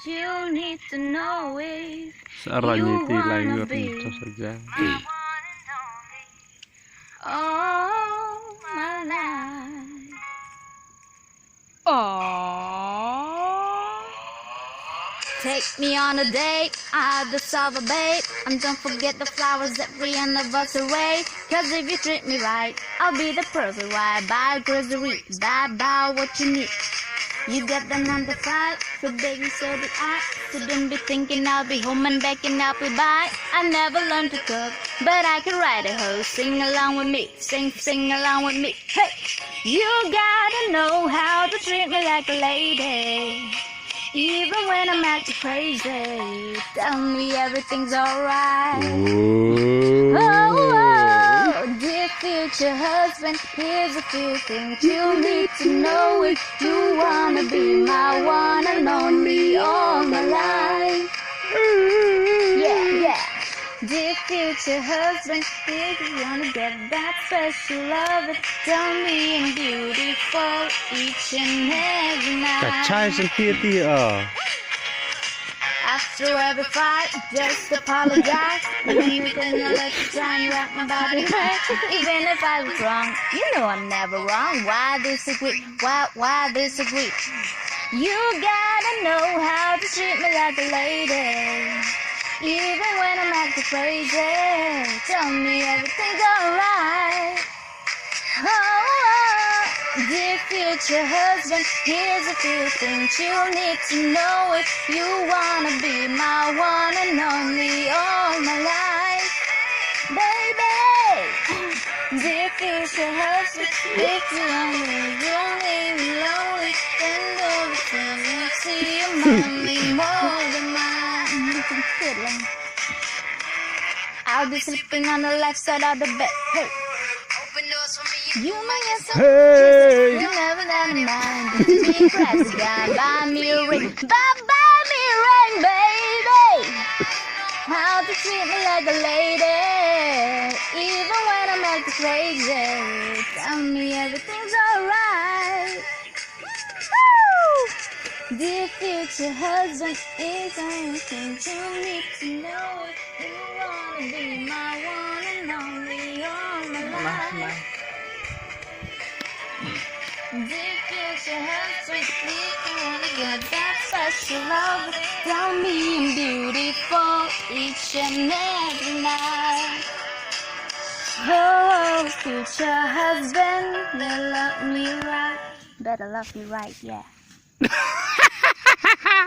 You need to know if Searahnya you wanna langgar be itu saja. all my life. Oh, take me on a date, I deserve a babe. And don't forget the flowers every anniversary. Cause if you treat me right, I'll be the perfect wife. Buy groceries, buy what you need. You got the 9 to 5, so baby, so do I. So don't be thinking I'll be home and back and I'll be by. I never learned to cook, but I can ride a horse. Sing along with me, sing along with me. Hey, you gotta know how to treat me like a lady. Even when I'm acting crazy, tell me everything's alright. Oh, dear future husband, here's a few things you need to know if you wanna be my one and only all my life. Yeah. Dear future husband, if you wanna get that special love, tell me I'm beautiful each and every night. Cacai sendiri After every fight, just apologize. Even if I let you try and wrap my body right. Even if I was wrong, you know I'm never wrong. Why disagree? Why disagree? You gotta know how to treat me like a lady. Even when I'm acting crazy, tell me everything's alright. Oh, dear future husband, here's a few things you need to know if you wanna be my one and only all my life. Baby, dear future husband, if you only be lonely, then everything you see your mommy more than mine. You can fit like I'll be sleeping on the left side of the bed. Hey. You may have some Hey. you never let me mind. Be president, buy me a ring, buy me a ring, baby. How to treat me like a lady, even when I'm acting crazy. Tell me everything's alright. Woo! Dear future husband, is anything you need to know if you wanna be my one and only all my life. Dear future husband, if you wanna get that special love, tell me I'm beautiful each and every night. Oh, future husband, you love me right. Better love me right, yeah.